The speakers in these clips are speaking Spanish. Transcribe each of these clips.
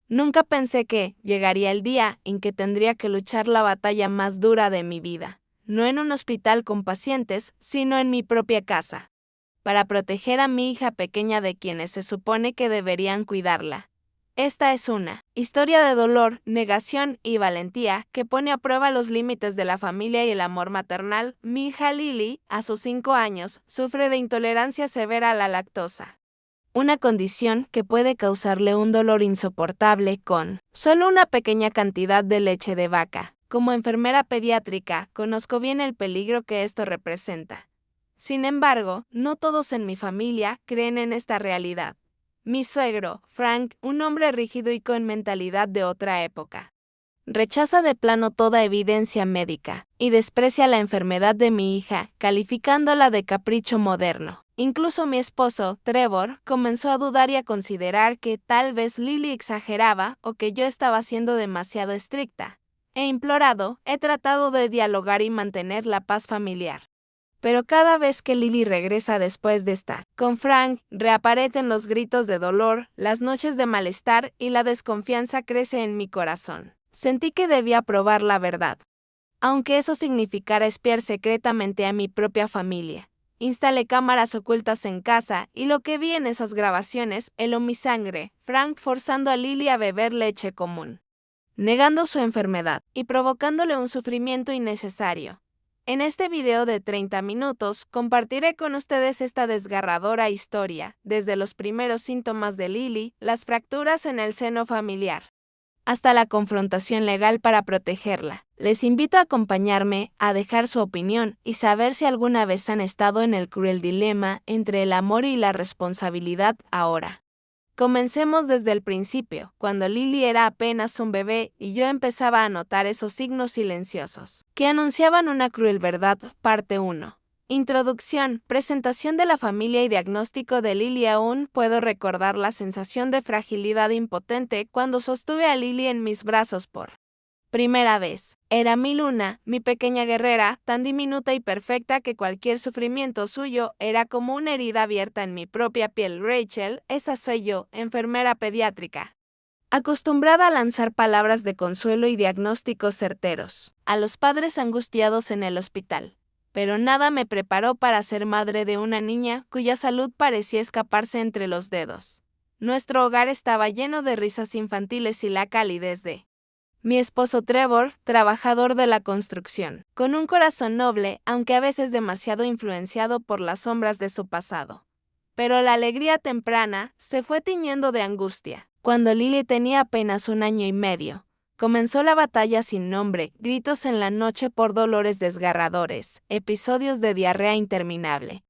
Nunca pensé que llegaría el día en que tendría que luchar la batalla más dura de mi vida, no en un hospital con pacientes, sino en mi propia casa, para proteger a mi hija pequeña de quienes se supone que deberían cuidarla. Esta es una historia de dolor, negación y valentía que pone a prueba los límites de la familia y el amor maternal. Mi hija Lily, a sus 5 años, sufre de intolerancia severa a la lactosa, una condición que puede causarle un dolor insoportable con solo una pequeña cantidad de leche de vaca. Como enfermera pediátrica, conozco bien el peligro que esto representa. Sin embargo, no todos en mi familia creen en esta realidad. Mi suegro, Frank, un hombre rígido y con mentalidad de otra época, rechaza de plano toda evidencia médica y desprecia la enfermedad de mi hija, calificándola de capricho moderno. Incluso mi esposo, Trevor, comenzó a dudar y a considerar que tal vez Lily exageraba o que yo estaba siendo demasiado estricta. He implorado, he tratado de dialogar y mantener la paz familiar. Pero cada vez que Lily regresa después de estar con Frank, reaparecen los gritos de dolor, las noches de malestar y la desconfianza crece en mi corazón. Sentí que debía probar la verdad, aunque eso significara espiar secretamente a mi propia familia. Instalé cámaras ocultas en casa y lo que vi en esas grabaciones heló mi sangre, Frank forzando a Lily a beber leche común, negando su enfermedad y provocándole un sufrimiento innecesario. En este video de 30 minutos compartiré con ustedes esta desgarradora historia, desde los primeros síntomas de Lily, las fracturas en el seno familiar, hasta la confrontación legal para protegerla. Les invito a acompañarme, a dejar su opinión y saber si alguna vez han estado en el cruel dilema entre el amor y la responsabilidad ahora. Comencemos desde el principio, cuando Lily era apenas un bebé y yo empezaba a notar esos signos silenciosos que anunciaban una cruel verdad. Parte 1. Introducción, presentación de la familia y diagnóstico de Lily. Aún puedo recordar la sensación de fragilidad impotente cuando sostuve a Lily en mis brazos por primera vez. Era mi Luna, mi pequeña guerrera, tan diminuta y perfecta que cualquier sufrimiento suyo era como una herida abierta en mi propia piel. Rachel, esa soy yo, enfermera pediátrica, acostumbrada a lanzar palabras de consuelo y diagnósticos certeros a los padres angustiados en el hospital. Pero nada me preparó para ser madre de una niña cuya salud parecía escaparse entre los dedos. Nuestro hogar estaba lleno de risas infantiles y la calidez de mi esposo Trevor, trabajador de la construcción, con un corazón noble, aunque a veces demasiado influenciado por las sombras de su pasado. Pero la alegría temprana se fue tiñendo de angustia. Cuando Lily tenía apenas 1 año y medio, comenzó la batalla sin nombre, gritos en la noche por dolores desgarradores, episodios de diarrea interminable,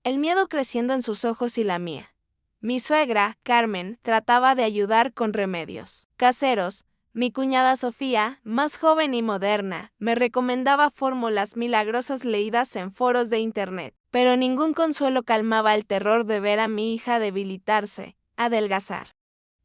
el miedo creciendo en sus ojos y la mía. Mi suegra, Carmen, trataba de ayudar con remedios caseros. Mi cuñada Sofía, más joven y moderna, me recomendaba fórmulas milagrosas leídas en foros de internet, pero ningún consuelo calmaba el terror de ver a mi hija debilitarse, adelgazar,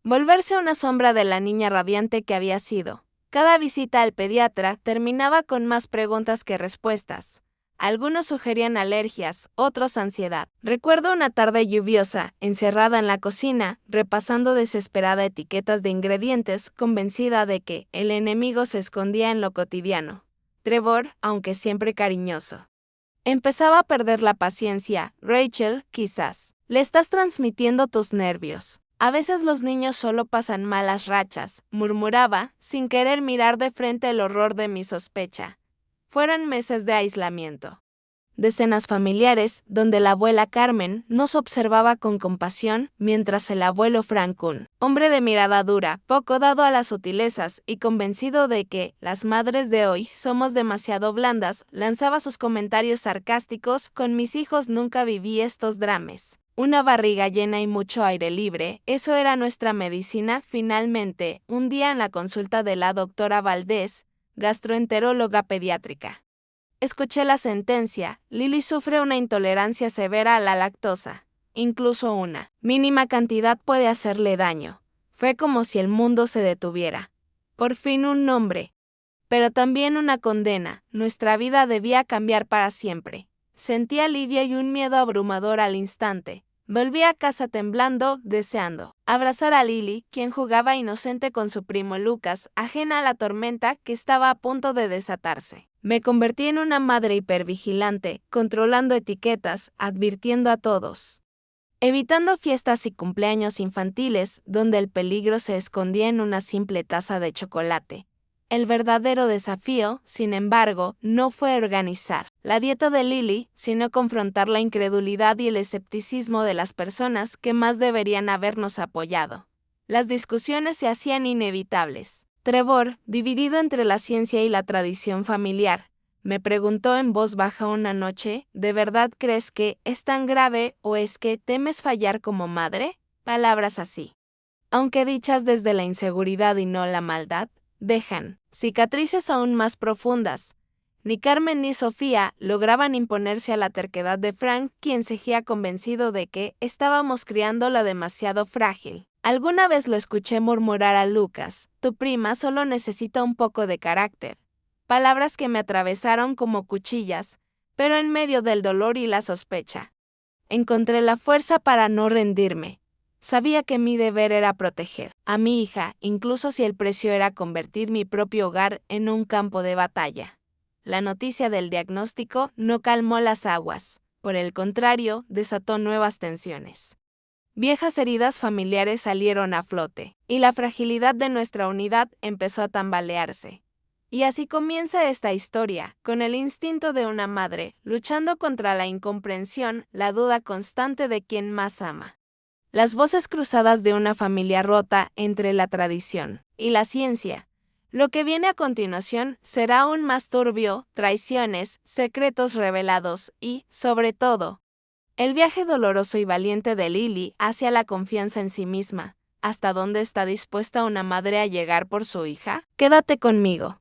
volverse una sombra de la niña radiante que había sido. Cada visita al pediatra terminaba con más preguntas que respuestas. Algunos sugerían alergias, otros ansiedad. Recuerdo una tarde lluviosa, encerrada en la cocina, repasando desesperada etiquetas de ingredientes, convencida de que el enemigo se escondía en lo cotidiano. Trevor, aunque siempre cariñoso, empezaba a perder la paciencia. Rachel, quizás le estás transmitiendo tus nervios. A veces los niños solo pasan malas rachas, murmuraba, sin querer mirar de frente el horror de mi sospecha. Fueron meses de aislamiento, de cenas familiares donde la abuela Carmen nos observaba con compasión, mientras el abuelo Frank, un hombre de mirada dura, poco dado a las sutilezas y convencido de que las madres de hoy somos demasiado blandas, lanzaba sus comentarios sarcásticos. Con mis hijos nunca viví estos dramas. Una barriga llena y mucho aire libre, eso era nuestra medicina. Finalmente, un día en la consulta de la doctora Valdés, gastroenteróloga pediátrica, escuché la sentencia: Lily sufre una intolerancia severa a la lactosa. Incluso una mínima cantidad puede hacerle daño. Fue como si el mundo se detuviera. Por fin un nombre. Pero también una condena. Nuestra vida debía cambiar para siempre. Sentí alivio y un miedo abrumador al instante. Volví a casa temblando, deseando abrazar a Lily, quien jugaba inocente con su primo Lucas, ajena a la tormenta que estaba a punto de desatarse. Me convertí en una madre hipervigilante, controlando etiquetas, advirtiendo a todos, evitando fiestas y cumpleaños infantiles donde el peligro se escondía en una simple taza de chocolate. El verdadero desafío, sin embargo, no fue organizar la dieta de Lily, sino confrontar la incredulidad y el escepticismo de las personas que más deberían habernos apoyado. Las discusiones se hacían inevitables. Trevor, dividido entre la ciencia y la tradición familiar, me preguntó en voz baja una noche, ¿de verdad crees que es tan grave o es que temes fallar como madre? Palabras así, aunque dichas desde la inseguridad y no la maldad, dejan cicatrices aún más profundas. Ni Carmen ni Sofía lograban imponerse a la terquedad de Frank, quien seguía convencido de que estábamos criándola demasiado frágil. Alguna vez lo escuché murmurar a Lucas, tu prima solo necesita un poco de carácter. Palabras que me atravesaron como cuchillas, pero en medio del dolor y la sospecha, encontré la fuerza para no rendirme. Sabía que mi deber era proteger a mi hija, incluso si el precio era convertir mi propio hogar en un campo de batalla. La noticia del diagnóstico no calmó las aguas, por el contrario, desató nuevas tensiones. Viejas heridas familiares salieron a flote, y la fragilidad de nuestra unidad empezó a tambalearse. Y así comienza esta historia, con el instinto de una madre, luchando contra la incomprensión, la duda constante de quién más ama. Las voces cruzadas de una familia rota entre la tradición y la ciencia. Lo que viene a continuación será aún más turbio, traiciones, secretos revelados y, sobre todo, el viaje doloroso y valiente de Lily hacia la confianza en sí misma. ¿Hasta dónde está dispuesta una madre a llegar por su hija? Quédate conmigo,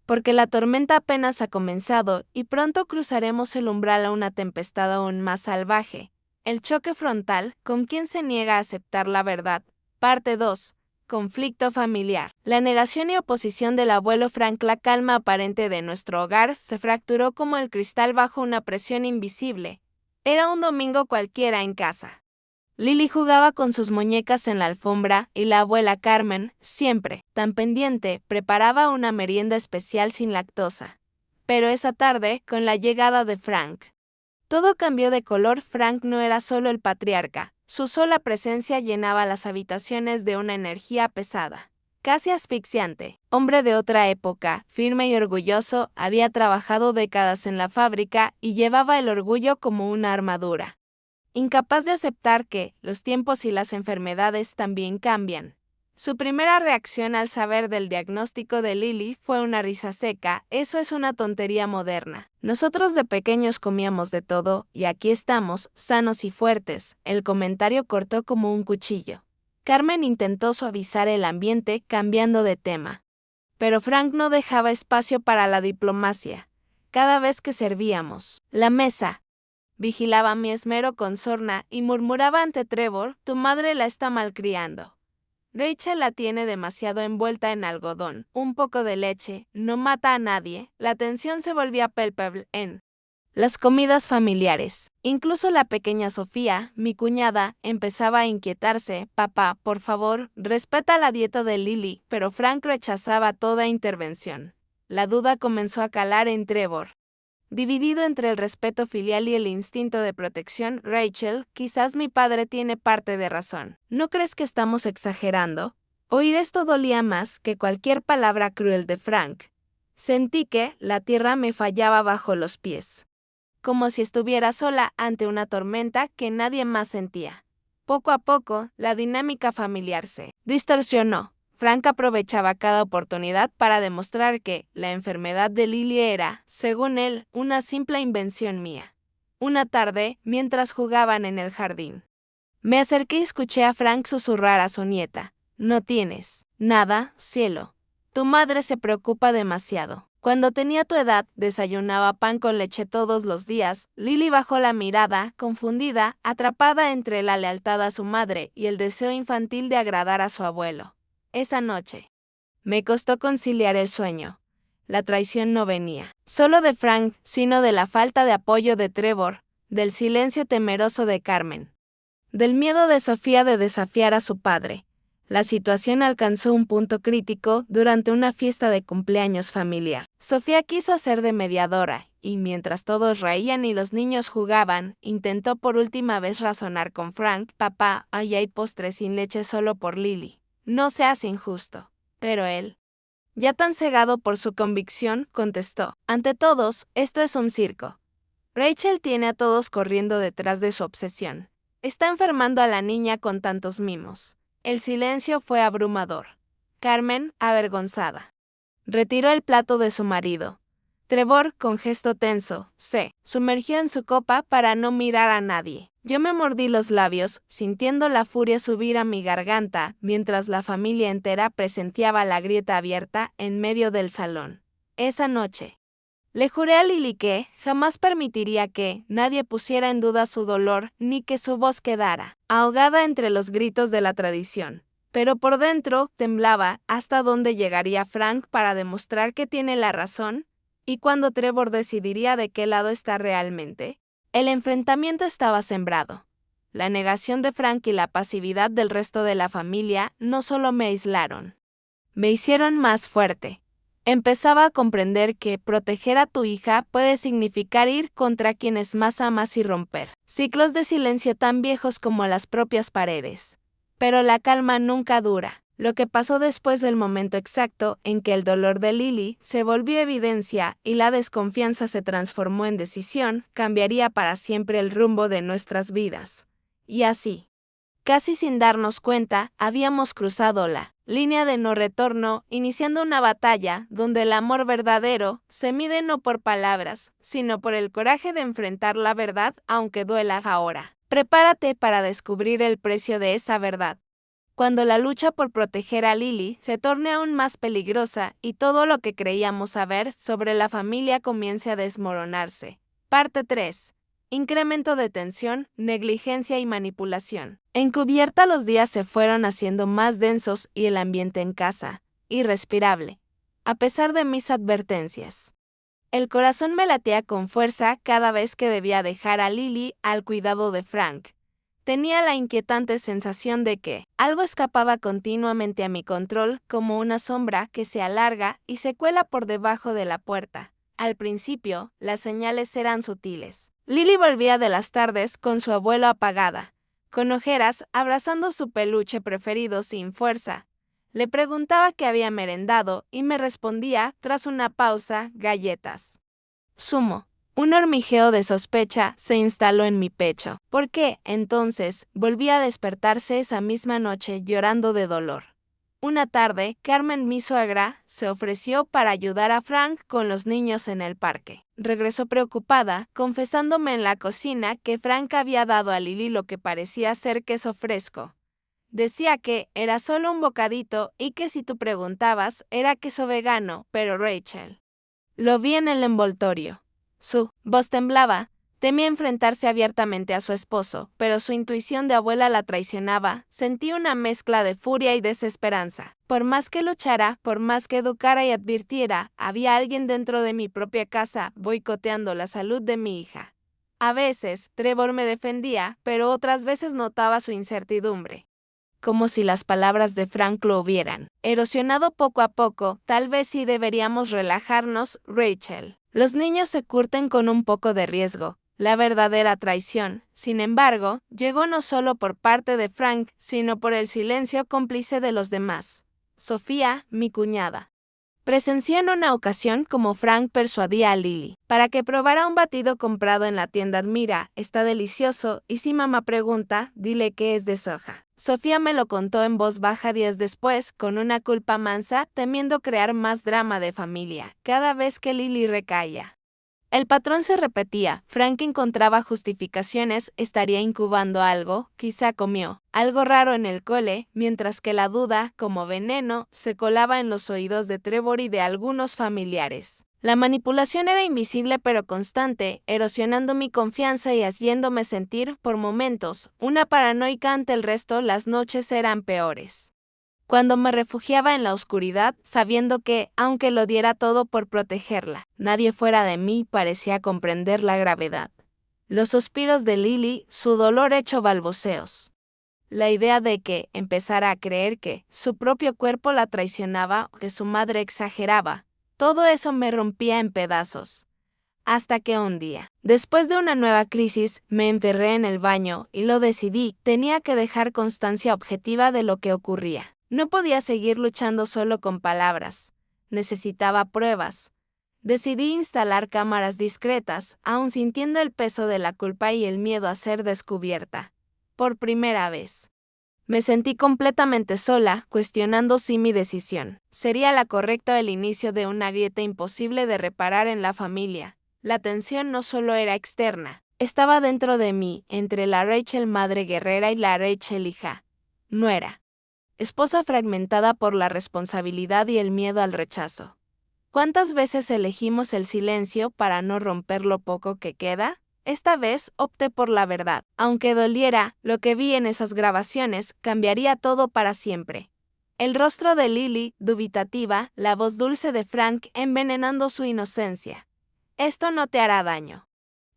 porque la tormenta apenas ha comenzado y pronto cruzaremos el umbral a una tempestad aún más salvaje. El choque frontal, con quien se niega a aceptar la verdad. Parte 2. Conflicto familiar. La negación y oposición del abuelo Frank, la calma aparente de nuestro hogar, se fracturó como el cristal bajo una presión invisible. Era un domingo cualquiera en casa. Lily jugaba con sus muñecas en la alfombra y la abuela Carmen, siempre tan pendiente, preparaba una merienda especial sin lactosa. Pero esa tarde, con la llegada de Frank, todo cambió de color. Frank no era solo el patriarca, su sola presencia llenaba las habitaciones de una energía pesada, casi asfixiante. Hombre de otra época, firme y orgulloso, había trabajado décadas en la fábrica y llevaba el orgullo como una armadura. Incapaz de aceptar que los tiempos y las enfermedades también cambian. Su primera reacción al saber del diagnóstico de Lily fue una risa seca. Eso es una tontería moderna. Nosotros de pequeños comíamos de todo, y aquí estamos, sanos y fuertes. El comentario cortó como un cuchillo. Carmen intentó suavizar el ambiente cambiando de tema. Pero Frank no dejaba espacio para la diplomacia. Cada vez que servíamos la mesa, vigilaba mi esmero con sorna y murmuraba ante Trevor, tu madre la está malcriando. Rachel la tiene demasiado envuelta en algodón. Un poco de leche no mata a nadie. La tensión se volvía palpable en las comidas familiares. Incluso la pequeña Sofía, mi cuñada, empezaba a inquietarse. Papá, por favor, respeta la dieta de Lily, pero Frank rechazaba toda intervención. La duda comenzó a calar en Trevor. Dividido entre el respeto filial y el instinto de protección, Rachel, quizás mi padre tiene parte de razón. ¿No crees que estamos exagerando? Oír esto dolía más que cualquier palabra cruel de Frank. Sentí que la tierra me fallaba bajo los pies, como si estuviera sola ante una tormenta que nadie más sentía. Poco a poco, la dinámica familiar se distorsionó. Frank aprovechaba cada oportunidad para demostrar que la enfermedad de Lily era, según él, una simple invención mía. Una tarde, mientras jugaban en el jardín, me acerqué y escuché a Frank susurrar a su nieta. No tienes nada, cielo. Tu madre se preocupa demasiado. Cuando tenía tu edad, desayunaba pan con leche todos los días. Lily bajó la mirada, confundida, atrapada entre la lealtad a su madre y el deseo infantil de agradar a su abuelo. Esa noche, me costó conciliar el sueño. La traición no venía solo de Frank, sino de la falta de apoyo de Trevor, del silencio temeroso de Carmen. del miedo de Sofía de desafiar a su padre. La situación alcanzó un punto crítico durante una fiesta de cumpleaños familiar. Sofía quiso hacer de mediadora, y mientras todos reían y los niños jugaban, intentó por última vez razonar con Frank: «Papá, ahí hay postre sin leche solo por Lily. No seas injusto». Pero él, ya tan cegado por su convicción, contestó: «Ante todos, esto es un circo. Rachel tiene a todos corriendo detrás de su obsesión. Está enfermando a la niña con tantos mimos». El silencio fue abrumador. Carmen, avergonzada, retiró el plato de su marido. Trevor, con gesto tenso, se sumergió en su copa para no mirar a nadie. Yo me mordí los labios, sintiendo la furia subir a mi garganta, mientras la familia entera presenciaba la grieta abierta en medio del salón. Esa noche, le juré a Lily que jamás permitiría que nadie pusiera en duda su dolor ni que su voz quedara ahogada entre los gritos de la tradición. Pero por dentro temblaba hasta dónde llegaría Frank para demostrar que tiene la razón, y cuando Trevor decidiría de qué lado está realmente. El enfrentamiento estaba sembrado. La negación de Frank y la pasividad del resto de la familia no solo me aislaron, me hicieron más fuerte. Empezaba a comprender que proteger a tu hija puede significar ir contra quienes más amas y romper ciclos de silencio tan viejos como las propias paredes. Pero la calma nunca dura. Lo que pasó después del momento exacto en que el dolor de Lily se volvió evidencia y la desconfianza se transformó en decisión, cambiaría para siempre el rumbo de nuestras vidas. Y así, casi sin darnos cuenta, habíamos cruzado la línea de no retorno, iniciando una batalla donde el amor verdadero se mide no por palabras, sino por el coraje de enfrentar la verdad aunque duela ahora. Prepárate para descubrir el precio de esa verdad, cuando la lucha por proteger a Lily se torne aún más peligrosa y todo lo que creíamos saber sobre la familia comience a desmoronarse. Parte 3. Incremento de tensión, negligencia y manipulación. Encubierta, los días se fueron haciendo más densos y el ambiente en casa, irrespirable, a pesar de mis advertencias. El corazón me latía con fuerza cada vez que debía dejar a Lily al cuidado de Frank. Tenía la inquietante sensación de que algo escapaba continuamente a mi control, como una sombra que se alarga y se cuela por debajo de la puerta. Al principio, las señales eran sutiles. Lily volvía de las tardes con su abuelo apagada, con ojeras, abrazando su peluche preferido sin fuerza. Le preguntaba qué había merendado y me respondía, tras una pausa, galletas. Zumo. Un hormigueo de sospecha se instaló en mi pecho. ¿Por qué, entonces, volví a despertarse esa misma noche llorando de dolor? Una tarde, Carmen, mi suegra, se ofreció para ayudar a Frank con los niños en el parque. Regresó preocupada, confesándome en la cocina que Frank había dado a Lily lo que parecía ser queso fresco. Decía que era solo un bocadito y que si tú preguntabas era queso vegano, pero Rachel lo vi en el envoltorio. Su voz temblaba. Temía enfrentarse abiertamente a su esposo, pero su intuición de abuela la traicionaba. Sentí una mezcla de furia y desesperanza. Por más que luchara, por más que educara y advirtiera, había alguien dentro de mi propia casa boicoteando la salud de mi hija. A veces, Trevor me defendía, pero otras veces notaba su incertidumbre. Como si las palabras de Frank lo hubieran erosionado poco a poco. Tal vez sí deberíamos relajarnos, Rachel. Los niños se curten con un poco de riesgo. La verdadera traición, sin embargo, llegó no solo por parte de Frank, sino por el silencio cómplice de los demás. Sofía, mi cuñada, presenció en una ocasión cómo Frank persuadía a Lily para que probara un batido comprado en la tienda. Mira, está delicioso, y si mamá pregunta, dile que es de soja. Sofía me lo contó en voz baja días después, con una culpa mansa, temiendo crear más drama de familia, cada vez que Lily recaía. El patrón se repetía. Frank encontraba justificaciones, estaría incubando algo, quizá comió algo raro en el cole, mientras que la duda, como veneno, se colaba en los oídos de Trevor y de algunos familiares. La manipulación era invisible pero constante, erosionando mi confianza y haciéndome sentir, por momentos, una paranoica ante el resto. Las noches eran peores. Cuando me refugiaba en la oscuridad, sabiendo que, aunque lo diera todo por protegerla, nadie fuera de mí parecía comprender la gravedad. Los suspiros de Lily, su dolor hecho balbuceos. La idea de que empezara a creer que su propio cuerpo la traicionaba o que su madre exageraba, todo eso me rompía en pedazos. Hasta que un día, después de una nueva crisis, me enterré en el baño y lo decidí, tenía que dejar constancia objetiva de lo que ocurría. No podía seguir luchando solo con palabras. Necesitaba pruebas. Decidí instalar cámaras discretas, aun sintiendo el peso de la culpa y el miedo a ser descubierta. Por primera vez. Me sentí completamente sola, cuestionando si mi decisión sería la correcta o el inicio de una grieta imposible de reparar en la familia. La tensión no solo era externa, estaba dentro de mí, entre la Rachel madre guerrera y la Rachel hija, nuera, esposa fragmentada por la responsabilidad y el miedo al rechazo. ¿Cuántas veces elegimos el silencio para no romper lo poco que queda? Esta vez opté por la verdad. Aunque doliera, lo que vi en esas grabaciones cambiaría todo para siempre. El rostro de Lily, dubitativa, la voz dulce de Frank envenenando su inocencia. Esto no te hará daño.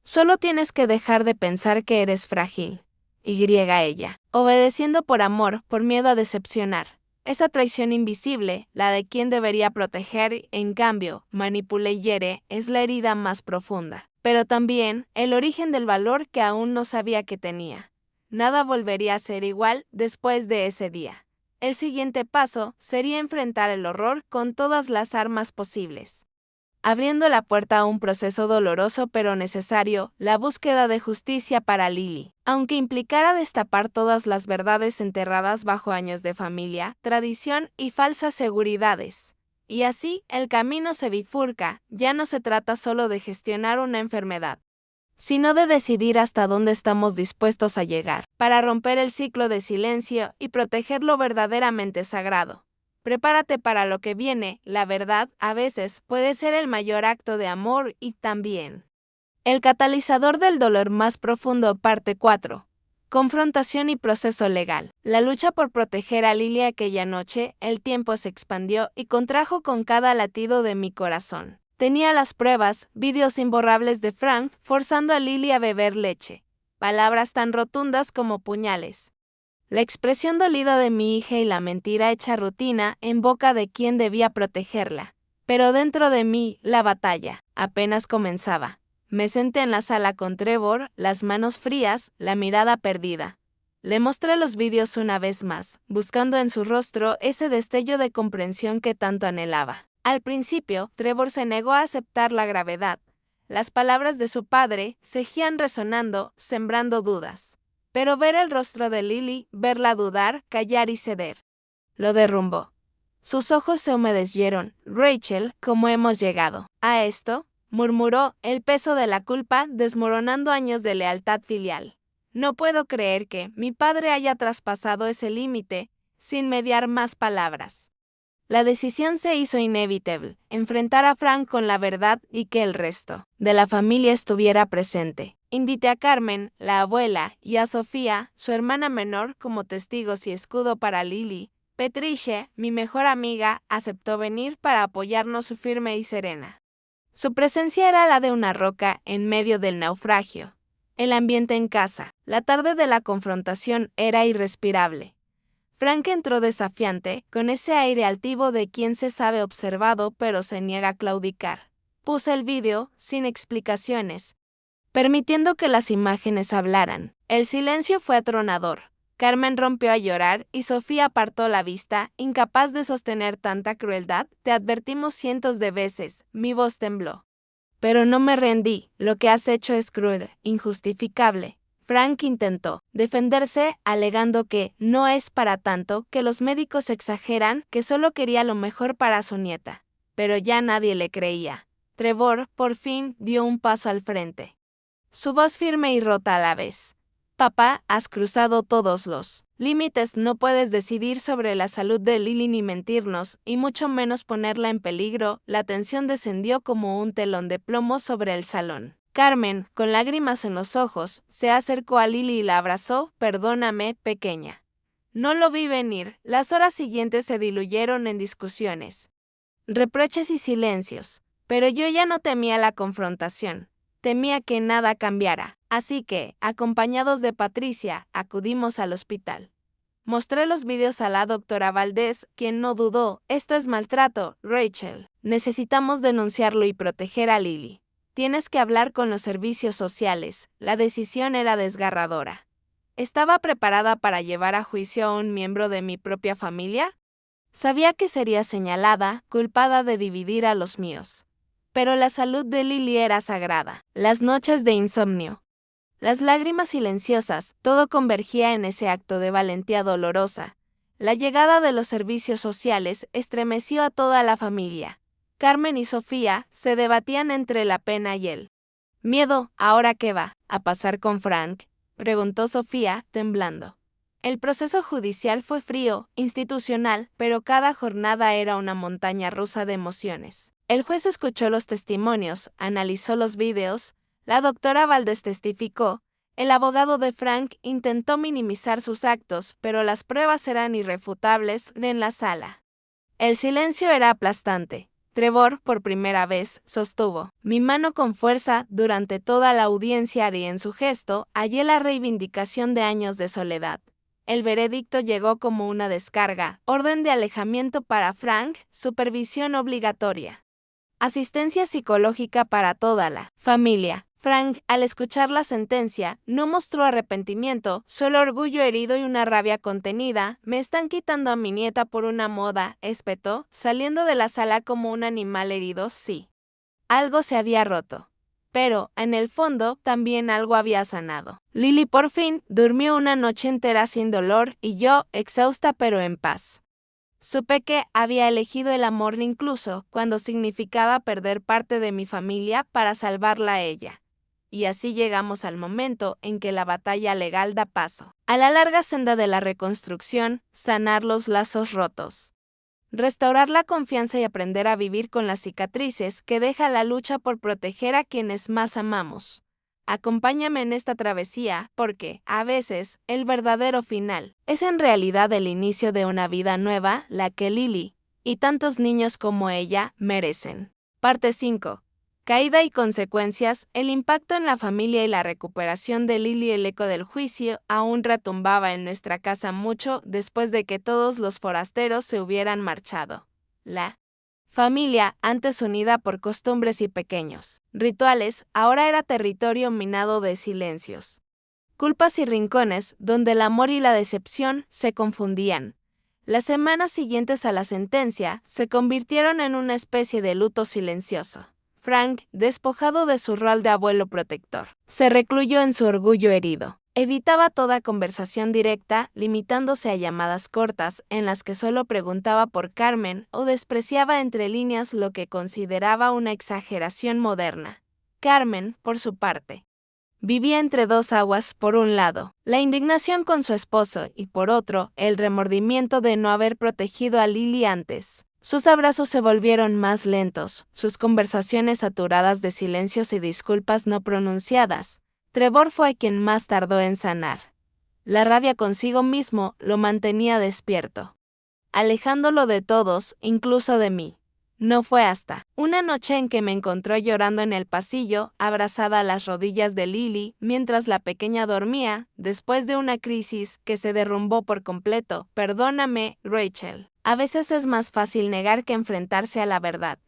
Solo tienes que dejar de pensar que eres frágil. Y ella, obedeciendo por amor, por miedo a decepcionar. Esa traición invisible, la de quien debería proteger, en cambio, manipula y hiere, es la herida más profunda. Pero también, el origen del valor que aún no sabía que tenía. Nada volvería a ser igual después de ese día. El siguiente paso sería enfrentar el horror con todas las armas posibles. Abriendo la puerta a un proceso doloroso pero necesario, la búsqueda de justicia para Lily. Aunque implicara destapar todas las verdades enterradas bajo años de familia, tradición y falsas seguridades. Y así, el camino se bifurca, ya no se trata solo de gestionar una enfermedad, sino de decidir hasta dónde estamos dispuestos a llegar, para romper el ciclo de silencio y proteger lo verdaderamente sagrado. Prepárate para lo que viene, la verdad, a veces, puede ser el mayor acto de amor y también el catalizador del dolor más profundo, parte 4. Confrontación y proceso legal. La lucha por proteger a Lily aquella noche, el tiempo se expandió y contrajo con cada latido de mi corazón. Tenía las pruebas, vídeos imborrables de Frank forzando a Lily a beber leche. Palabras tan rotundas como puñales. La expresión dolida de mi hija y la mentira hecha rutina en boca de quien debía protegerla. Pero dentro de mí, la batalla apenas comenzaba. Me senté en la sala con Trevor, las manos frías, la mirada perdida. Le mostré los vídeos una vez más, buscando en su rostro ese destello de comprensión que tanto anhelaba. Al principio, Trevor se negó a aceptar la gravedad. Las palabras de su padre seguían resonando, sembrando dudas. Pero ver el rostro de Lily, verla dudar, callar y ceder, lo derrumbó. Sus ojos se humedecieron. Rachel, ¿cómo hemos llegado a esto?, murmuró, el peso de la culpa desmoronando años de lealtad filial. No puedo creer que mi padre haya traspasado ese límite, sin mediar más palabras. La decisión se hizo inevitable, enfrentar a Frank con la verdad y que el resto de la familia estuviera presente. Invité a Carmen, la abuela, y a Sofía, su hermana menor, como testigos y escudo para Lily. Patricia, mi mejor amiga, aceptó venir para apoyarnos firme y serena. Su presencia era la de una roca en medio del naufragio. El ambiente en casa, la tarde de la confrontación era irrespirable. Frank entró desafiante, con ese aire altivo de quien se sabe observado pero se niega a claudicar. Puse el vídeo, sin explicaciones, permitiendo que las imágenes hablaran. El silencio fue atronador. Carmen rompió a llorar y Sofía apartó la vista, incapaz de sostener tanta crueldad. Te advertimos cientos de veces, mi voz tembló. Pero no me rendí, lo que has hecho es cruel, injustificable. Frank intentó defenderse, alegando que no es para tanto, que los médicos exageran, que solo quería lo mejor para su nieta. Pero ya nadie le creía. Trevor, por fin, dio un paso al frente. Su voz firme y rota a la vez. Papá, has cruzado todos los límites, no puedes decidir sobre la salud de Lily ni mentirnos, y mucho menos ponerla en peligro. La tensión descendió como un telón de plomo sobre el salón. Carmen, con lágrimas en los ojos, se acercó a Lily y la abrazó. Perdóname, pequeña. No lo vi venir. Las horas siguientes se diluyeron en discusiones, reproches y silencios. Pero yo ya no temía la confrontación. Temía que nada cambiara. Así que, acompañados de Patricia, acudimos al hospital. Mostré los vídeos a la doctora Valdés, quien no dudó. Esto es maltrato, Rachel. Necesitamos denunciarlo y proteger a Lily. Tienes que hablar con los servicios sociales. La decisión era desgarradora. ¿Estaba preparada para llevar a juicio a un miembro de mi propia familia? Sabía que sería señalada, culpada de dividir a los míos. Pero la salud de Lily era sagrada. Las noches de insomnio. Las lágrimas silenciosas, todo convergía en ese acto de valentía dolorosa. La llegada de los servicios sociales estremeció a toda la familia. Carmen y Sofía se debatían entre la pena y el miedo. ¿Ahora qué va a pasar con Frank?, preguntó Sofía, temblando. El proceso judicial fue frío, institucional, pero cada jornada era una montaña rusa de emociones. El juez escuchó los testimonios, analizó los vídeos. La doctora Valdés testificó. El abogado de Frank intentó minimizar sus actos, pero las pruebas eran irrefutables en la sala. El silencio era aplastante. Trevor, por primera vez, sostuvo mi mano con fuerza durante toda la audiencia y en su gesto hallé la reivindicación de años de soledad. El veredicto llegó como una descarga, orden de alejamiento para Frank, supervisión obligatoria. Asistencia psicológica para toda la familia. Frank, al escuchar la sentencia, no mostró arrepentimiento, solo orgullo herido y una rabia contenida. Me están quitando a mi nieta por una moda, espetó, saliendo de la sala como un animal herido. Sí. Algo se había roto. Pero, en el fondo, también algo había sanado. Lily por fin durmió una noche entera sin dolor y yo, exhausta pero en paz. Supe que había elegido el amor incluso cuando significaba perder parte de mi familia para salvarla a ella. Y así llegamos al momento en que la batalla legal da paso a la larga senda de la reconstrucción, sanar los lazos rotos, restaurar la confianza y aprender a vivir con las cicatrices que deja la lucha por proteger a quienes más amamos. Acompáñame en esta travesía, porque, a veces, el verdadero final es en realidad el inicio de una vida nueva, la que Lily, y tantos niños como ella, merecen. Parte 5. Caída y consecuencias. El impacto en la familia y la recuperación de Lily. El eco del juicio aún retumbaba en nuestra casa mucho después de que todos los forasteros se hubieran marchado. La familia, antes unida por costumbres y pequeños rituales, ahora era territorio minado de silencios, culpas y rincones donde el amor y la decepción se confundían. Las semanas siguientes a la sentencia se convirtieron en una especie de luto silencioso. Frank, despojado de su rol de abuelo protector, se recluyó en su orgullo herido. Evitaba toda conversación directa, limitándose a llamadas cortas en las que solo preguntaba por Carmen o despreciaba entre líneas lo que consideraba una exageración moderna. Carmen, por su parte, vivía entre dos aguas: por un lado, la indignación con su esposo y por otro, el remordimiento de no haber protegido a Lily antes. Sus abrazos se volvieron más lentos, sus conversaciones saturadas de silencios y disculpas no pronunciadas. Trevor fue quien más tardó en sanar. La rabia consigo mismo lo mantenía despierto, alejándolo de todos, incluso de mí. No fue hasta una noche en que me encontró llorando en el pasillo, abrazada a las rodillas de Lily, mientras la pequeña dormía, después de una crisis que se derrumbó por completo. Perdóname, Rachel. A veces es más fácil negar que enfrentarse a la verdad.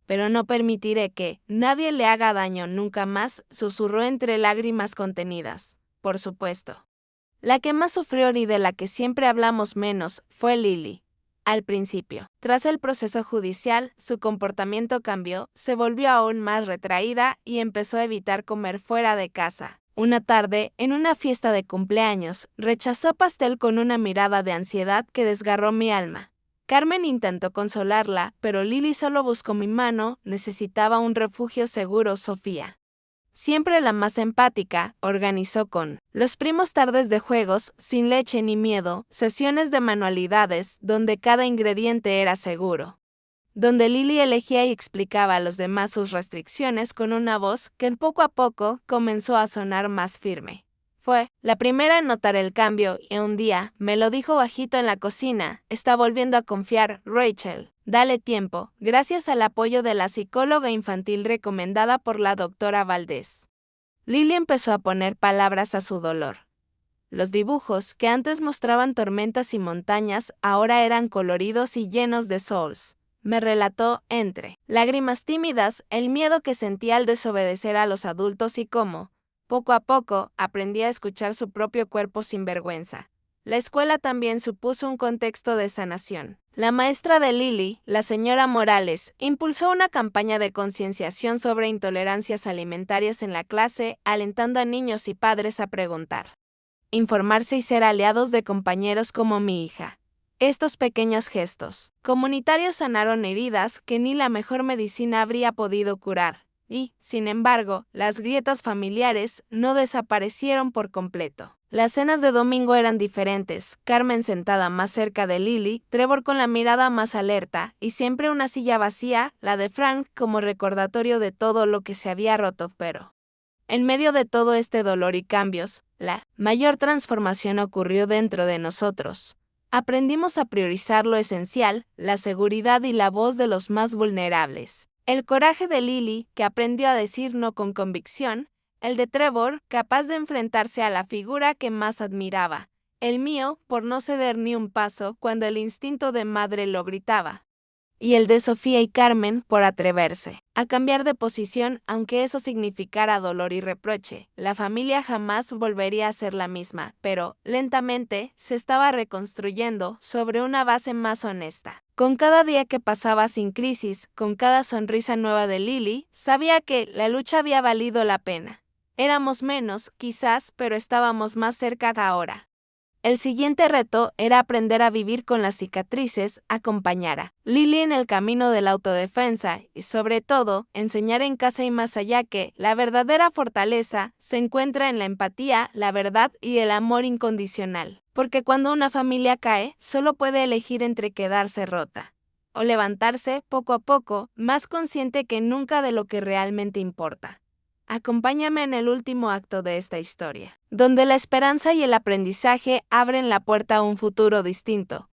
Pero no permitiré que nadie le haga daño nunca más, susurró entre lágrimas contenidas. Por supuesto. La que más sufrió y de la que siempre hablamos menos fue Lily. Al principio, tras el proceso judicial, su comportamiento cambió, se volvió aún más retraída y empezó a evitar comer fuera de casa. Una tarde, en una fiesta de cumpleaños, rechazó pastel con una mirada de ansiedad que desgarró mi alma. Carmen intentó consolarla, pero Lily solo buscó mi mano. Necesitaba un refugio seguro. Sofía, siempre la más empática, organizó con los primos tardes de juegos, sin leche ni miedo, sesiones de manualidades, donde cada ingrediente era seguro. Donde Lily elegía y explicaba a los demás sus restricciones con una voz que poco a poco comenzó a sonar más firme. Fue la primera en notar el cambio y un día me lo dijo bajito en la cocina: está volviendo a confiar, Rachel. Dale tiempo, gracias al apoyo de la psicóloga infantil recomendada por la doctora Valdés. Lily empezó a poner palabras a su dolor. Los dibujos, que antes mostraban tormentas y montañas, ahora eran coloridos y llenos de sols. Me relató, entre lágrimas tímidas, el miedo que sentía al desobedecer a los adultos y cómo, poco a poco, aprendí a escuchar su propio cuerpo sin vergüenza. La escuela también supuso un contexto de sanación. La maestra de Lily, la señora Morales, impulsó una campaña de concienciación sobre intolerancias alimentarias en la clase, alentando a niños y padres a preguntar, informarse y ser aliados de compañeros como mi hija. Estos pequeños gestos comunitarios sanaron heridas que ni la mejor medicina habría podido curar, y, sin embargo, las grietas familiares no desaparecieron por completo. Las cenas de domingo eran diferentes, Carmen sentada más cerca de Lily, Trevor con la mirada más alerta, y siempre una silla vacía, la de Frank, como recordatorio de todo lo que se había roto, pero en medio de todo este dolor y cambios, la mayor transformación ocurrió dentro de nosotros. Aprendimos a priorizar lo esencial, la seguridad y la voz de los más vulnerables. El coraje de Lily, que aprendió a decir no con convicción, el de Trevor, capaz de enfrentarse a la figura que más admiraba, el mío, por no ceder ni un paso cuando el instinto de madre lo gritaba, y el de Sofía y Carmen por atreverse a cambiar de posición aunque eso significara dolor y reproche. La familia jamás volvería a ser la misma, pero, lentamente, se estaba reconstruyendo sobre una base más honesta. Con cada día que pasaba sin crisis, con cada sonrisa nueva de Lily, sabía que la lucha había valido la pena. Éramos menos, quizás, pero estábamos más cerca ahora. El siguiente reto era aprender a vivir con las cicatrices, acompañar a Lily en el camino de la autodefensa y, sobre todo, enseñar en casa y más allá que la verdadera fortaleza se encuentra en la empatía, la verdad y el amor incondicional. Porque cuando una familia cae, solo puede elegir entre quedarse rota o levantarse poco a poco, más consciente que nunca de lo que realmente importa. Acompáñame en el último acto de esta historia, donde la esperanza y el aprendizaje abren la puerta a un futuro distinto,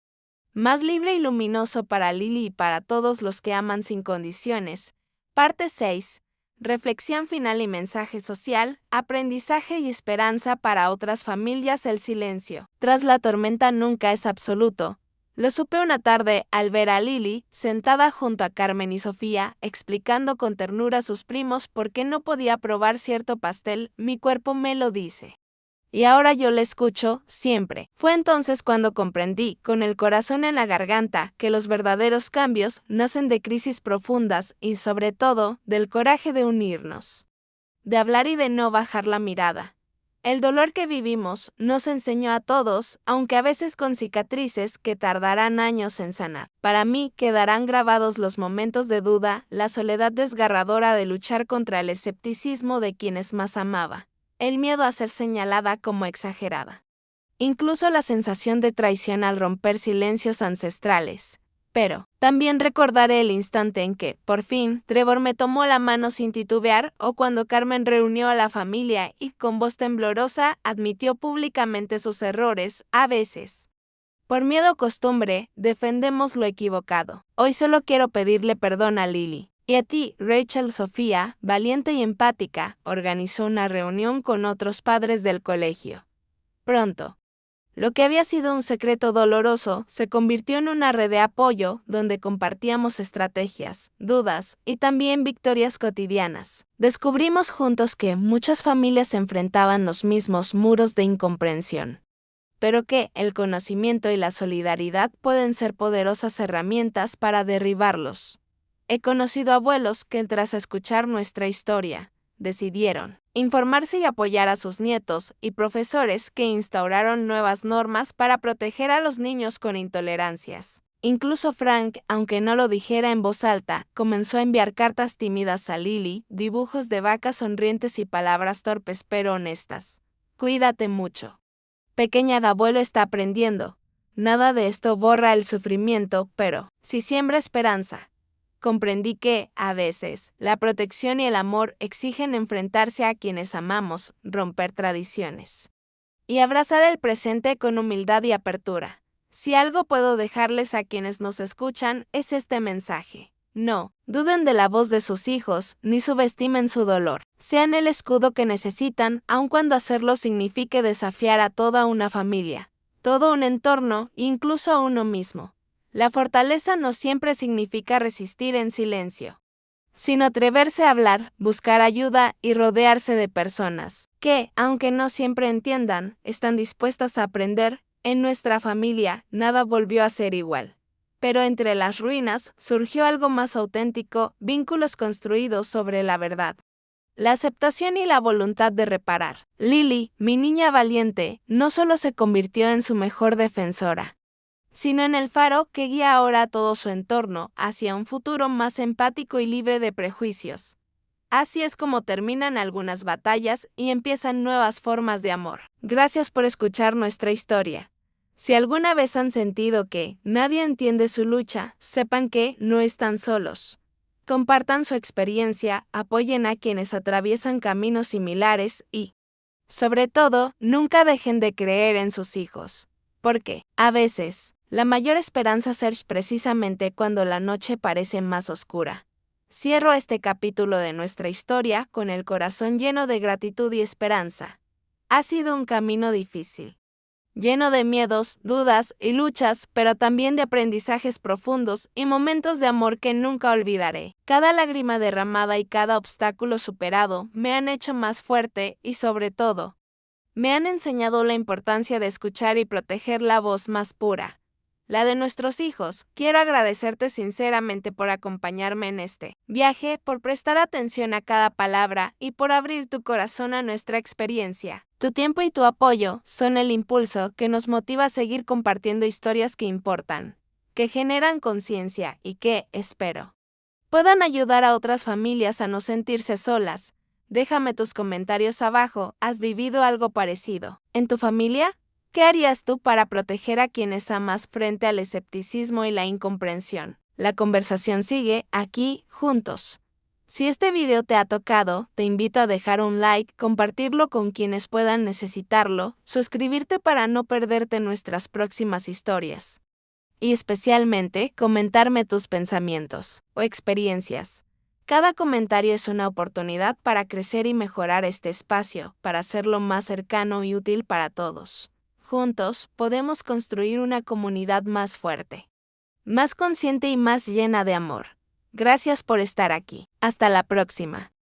más libre y luminoso para Lily y para todos los que aman sin condiciones. Parte 6. Reflexión final y mensaje social, aprendizaje y esperanza para otras familias. El silencio tras la tormenta nunca es absoluto. Lo supe una tarde al ver a Lily, sentada junto a Carmen y Sofía, explicando con ternura a sus primos por qué no podía probar cierto pastel. Mi cuerpo me lo dice. Y ahora yo le escucho, siempre. Fue entonces cuando comprendí, con el corazón en la garganta, que los verdaderos cambios nacen de crisis profundas y, sobre todo, del coraje de unirnos, de hablar y de no bajar la mirada. El dolor que vivimos nos enseñó a todos, aunque a veces con cicatrices que tardarán años en sanar. Para mí quedarán grabados los momentos de duda, la soledad desgarradora de luchar contra el escepticismo de quienes más amaba, el miedo a ser señalada como exagerada, incluso la sensación de traición al romper silencios ancestrales. Pero también recordaré el instante en que, por fin, Trevor me tomó la mano sin titubear, o cuando Carmen reunió a la familia y, con voz temblorosa, admitió públicamente sus errores. A veces, por miedo o costumbre, defendemos lo equivocado. Hoy solo quiero pedirle perdón a Lily. Y a ti, Rachel. Sofía, valiente y empática, organizó una reunión con otros padres del colegio. Pronto, lo que había sido un secreto doloroso se convirtió en una red de apoyo donde compartíamos estrategias, dudas y también victorias cotidianas. Descubrimos juntos que muchas familias enfrentaban los mismos muros de incomprensión, pero que el conocimiento y la solidaridad pueden ser poderosas herramientas para derribarlos. He conocido abuelos que, tras escuchar nuestra historia, decidieron informarse y apoyar a sus nietos, y profesores que instauraron nuevas normas para proteger a los niños con intolerancias. Incluso Frank, aunque no lo dijera en voz alta, comenzó a enviar cartas tímidas a Lily, dibujos de vacas sonrientes y palabras torpes pero honestas. Cuídate mucho. Pequeña, el abuelo está aprendiendo. Nada de esto borra el sufrimiento, pero sí siembra esperanza. Comprendí que, a veces, la protección y el amor exigen enfrentarse a quienes amamos, romper tradiciones y abrazar el presente con humildad y apertura. Si algo puedo dejarles a quienes nos escuchan, es este mensaje. No duden de la voz de sus hijos, ni subestimen su dolor. Sean el escudo que necesitan, aun cuando hacerlo signifique desafiar a toda una familia, todo un entorno, incluso a uno mismo. La fortaleza no siempre significa resistir en silencio, sino atreverse a hablar, buscar ayuda y rodearse de personas que, aunque no siempre entiendan, están dispuestas a aprender. En nuestra familia, nada volvió a ser igual. Pero entre las ruinas surgió algo más auténtico, vínculos construidos sobre la verdad, la aceptación y la voluntad de reparar. Lily, mi niña valiente, no solo se convirtió en su mejor defensora, sino en el faro que guía ahora a todo su entorno hacia un futuro más empático y libre de prejuicios. Así es como terminan algunas batallas y empiezan nuevas formas de amor. Gracias por escuchar nuestra historia. Si alguna vez han sentido que nadie entiende su lucha, sepan que no están solos. Compartan su experiencia, apoyen a quienes atraviesan caminos similares y, sobre todo, nunca dejen de creer en sus hijos. Porque, a veces, la mayor esperanza surge precisamente cuando la noche parece más oscura. Cierro este capítulo de nuestra historia con el corazón lleno de gratitud y esperanza. Ha sido un camino difícil, lleno de miedos, dudas y luchas, pero también de aprendizajes profundos y momentos de amor que nunca olvidaré. Cada lágrima derramada y cada obstáculo superado me han hecho más fuerte y, sobre todo, me han enseñado la importancia de escuchar y proteger la voz más pura, la de nuestros hijos. Quiero agradecerte sinceramente por acompañarme en este viaje, por prestar atención a cada palabra y por abrir tu corazón a nuestra experiencia. Tu tiempo y tu apoyo son el impulso que nos motiva a seguir compartiendo historias que importan, que generan conciencia y que, espero, puedan ayudar a otras familias a no sentirse solas. Déjame tus comentarios abajo. ¿Has vivido algo parecido en tu familia? ¿Qué harías tú para proteger a quienes amas frente al escepticismo y la incomprensión? La conversación sigue aquí, juntos. Si este video te ha tocado, te invito a dejar un like, compartirlo con quienes puedan necesitarlo, suscribirte para no perderte nuestras próximas historias. Y especialmente, comentarme tus pensamientos o experiencias. Cada comentario es una oportunidad para crecer y mejorar este espacio, para hacerlo más cercano y útil para todos. Juntos, podemos construir una comunidad más fuerte, más consciente y más llena de amor. Gracias por estar aquí. Hasta la próxima.